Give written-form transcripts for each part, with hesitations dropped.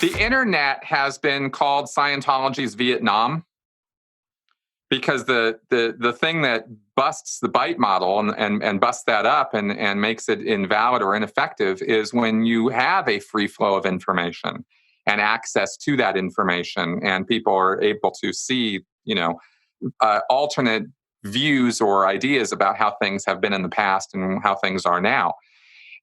The internet has been called Scientology's Vietnam because the thing that busts the bite model and busts that up and makes it invalid or ineffective is when you have a free flow of information and access to that information, and people are able to see, alternate views or ideas about how things have been in the past and how things are now.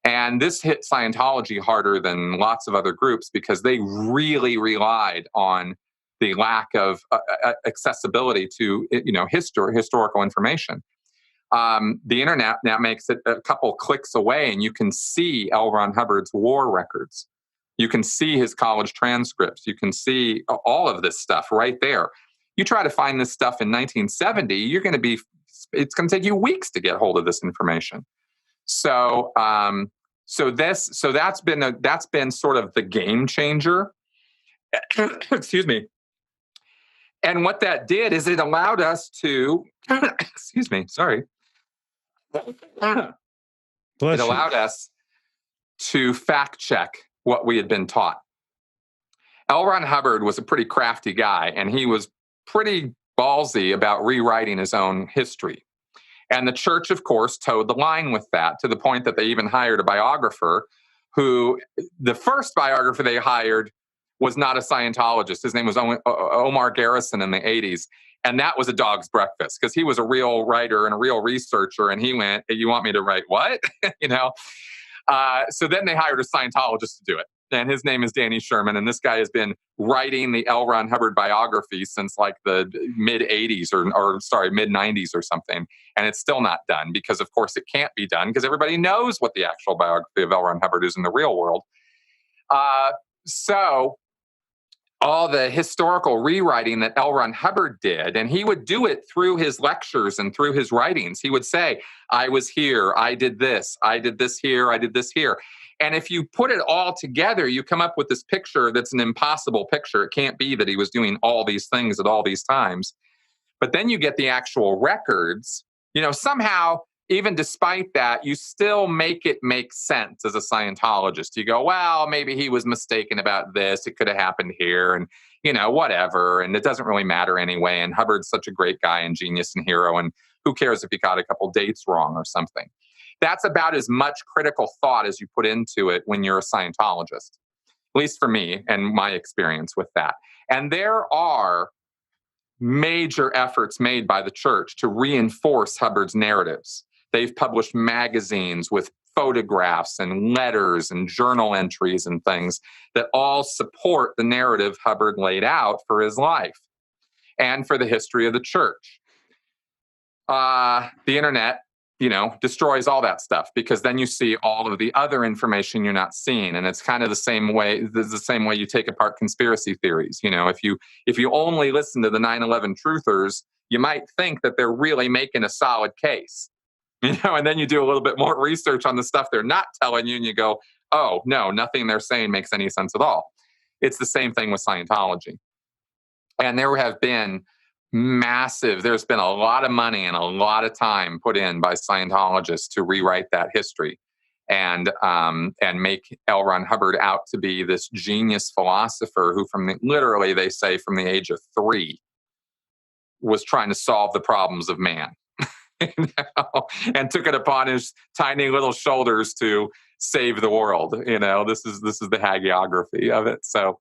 And this hit Scientology harder than lots of other groups because they really relied on the lack of accessibility to historical information. The internet now makes it a couple clicks away, and you can see L. Ron Hubbard's war records. You can see his college transcripts. You can see all of this stuff right there. You try to find this stuff in 1970, it's going to take you weeks to get hold of this information. So that's been sort of the game changer. Excuse me. And what that did is it allowed us to, excuse me, sorry. It allowed us to fact check what we had been taught. L. Ron Hubbard was a pretty crafty guy, and he was pretty ballsy about rewriting his own history. And the church, of course, towed the line with that, to the point that they even hired a biographer who, the first biographer they hired was not a Scientologist. His name was Omar Garrison in the 80s. And that was a dog's breakfast, because he was a real writer and a real researcher. And he went, hey, you want me to write what? So then they hired a Scientologist to do it. And his name is Danny Sherman. And this guy has been writing the L. Ron Hubbard biography since like the mid-80s or mid-90s or something. And it's still not done because, of course, it can't be done because everybody knows what the actual biography of L. Ron Hubbard is in the real world. So all the historical rewriting that L. Ron Hubbard did, and he would do it through his lectures and through his writings. He would say, I was here, I did this here, I did this here. And if you put it all together, you come up with this picture that's an impossible picture. It can't be that he was doing all these things at all these times. But then you get the actual records. Somehow, even despite that, you still make it make sense as a Scientologist. You go, well, maybe he was mistaken about this. It could have happened here and, whatever. And it doesn't really matter anyway. And Hubbard's such a great guy and genius and hero. And who cares if he got a couple dates wrong or something? That's about as much critical thought as you put into it when you're a Scientologist, at least for me and my experience with that. And there are major efforts made by the church to reinforce Hubbard's narratives. They've published magazines with photographs and letters and journal entries and things that all support the narrative Hubbard laid out for his life and for the history of the church. The internet, destroys all that stuff, because then you see all of the other information you're not seeing. And it's kind of the same way you take apart conspiracy theories. If you only listen to the 9/11 truthers, you might think that they're really making a solid case. And then you do a little bit more research on the stuff they're not telling you, and you go, oh, no, nothing they're saying makes any sense at all. It's the same thing with Scientology. And there have been there's been a lot of money and a lot of time put in by Scientologists to rewrite that history and make L. Ron Hubbard out to be this genius philosopher who, literally, they say from the age of 3, was trying to solve the problems of man. And took it upon his tiny little shoulders to save the world. This is the hagiography of it. So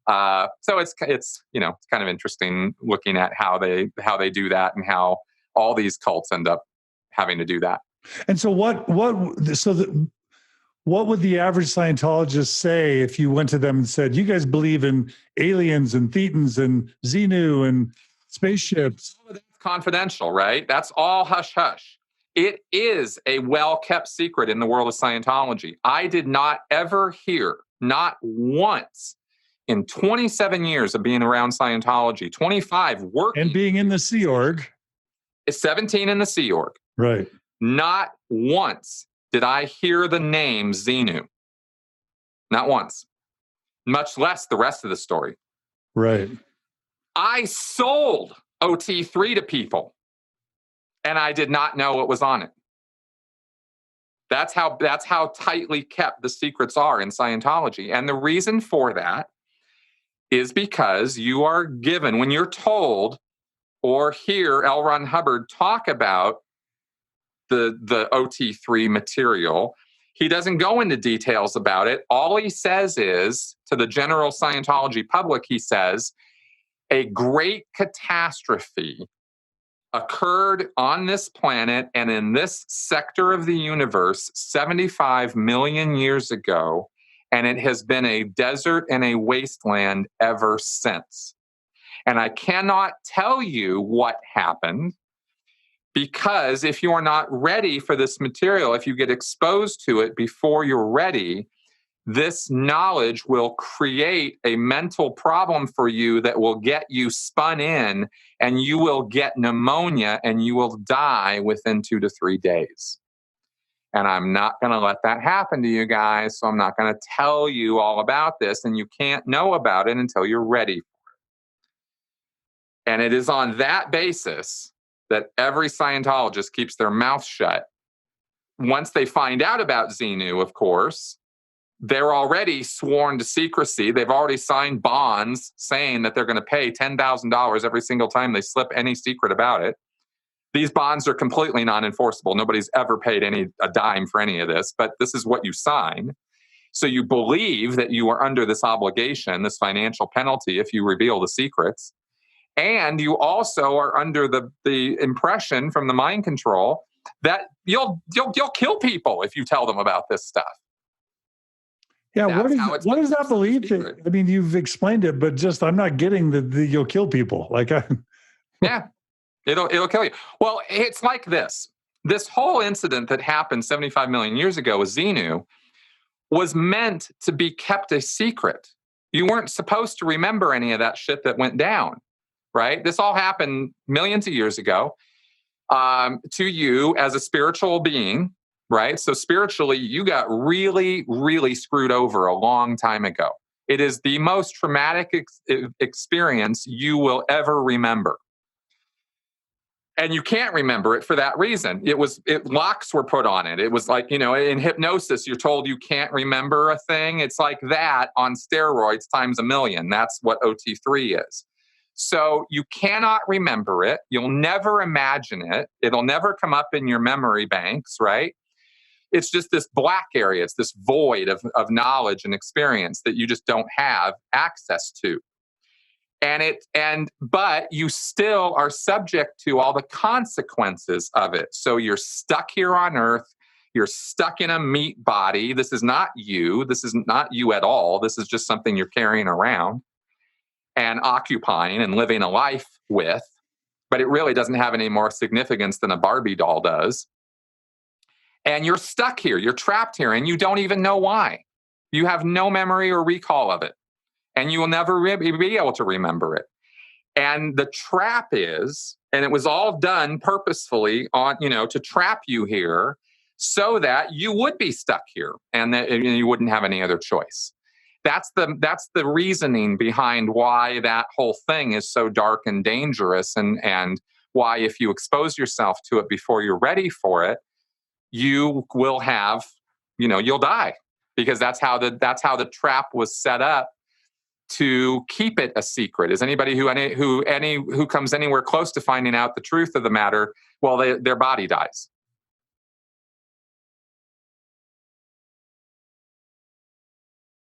it's kind of interesting looking at how they do that and how all these cults end up having to do that. And so what would the average Scientologist say if you went to them and said, you guys believe in aliens and thetans and Xenu and spaceships? Confidential, right? That's all hush hush. It is a well-kept secret in the world of Scientology. I did not ever hear, not once, in 27 years of being around Scientology, 25 working. And being in the Sea Org. 17 in the Sea Org. Right. Not once did I hear the name Xenu. Not once. Much less the rest of the story. Right. I sold OT3 to people, and I did not know what was on it. That's how tightly kept the secrets are in Scientology. And the reason for that is because you are given, when you're told or hear L. Ron Hubbard talk about the OT3 material, he doesn't go into details about it. All he says is, to the general Scientology public, he says, a great catastrophe occurred on this planet and in this sector of the universe 75 million years ago, and it has been a desert and a wasteland ever since. And I cannot tell you what happened, because if you are not ready for this material, if you get exposed to it before you're ready, this knowledge will create a mental problem for you that will get you spun in, and you will get pneumonia and you will die within 2 to 3 days. And I'm not going to let that happen to you guys. So I'm not going to tell you all about this, and you can't know about it until you're ready for it. And it is on that basis that every Scientologist keeps their mouth shut. Once they find out about Xenu, of course, they're already sworn to secrecy. They've already signed bonds saying that they're going to pay $10,000 every single time they slip any secret about it. These bonds are completely non-enforceable. Nobody's ever paid a dime for any of this, but this is what you sign. So you believe that you are under this obligation, this financial penalty, if you reveal the secrets. And you also are under the impression from the mind control that you'll kill people if you tell them about this stuff. Yeah, what is that belief? I mean, you've explained it, but just I'm not getting the you'll kill people. Yeah, it'll kill you. Well, it's like this. This whole incident that happened 75 million years ago with Xenu was meant to be kept a secret. You weren't supposed to remember any of that shit that went down, right? This all happened millions of years ago to you as a spiritual being. Right? So spiritually, you got really, really screwed over a long time ago. It is the most traumatic experience you will ever remember. And you can't remember it for that reason. Locks were put on it. It was like, in hypnosis, you're told you can't remember a thing. It's like that on steroids times a million. That's what OT3 is. So you cannot remember it. You'll never imagine it. It'll never come up in your memory banks, right? It's just this black area. It's this void of knowledge and experience that you just don't have access to. But you still are subject to all the consequences of it. So you're stuck here on Earth. You're stuck in a meat body. This is not you. This is not you at all. This is just something you're carrying around and occupying and living a life with. But it really doesn't have any more significance than a Barbie doll does. And you're stuck here, you're trapped here, and you don't even know why. You have no memory or recall of it. And you will never be able to remember it. And the trap is, and it was all done purposefully to trap you here so that you would be stuck here and that you wouldn't have any other choice. That's the reasoning behind why that whole thing is so dark and dangerous, and why if you expose yourself to it before you're ready for it, you will have, you'll die, because that's how the trap was set up to keep it a secret. Is anybody who comes anywhere close to finding out the truth of the matter, well, their body dies.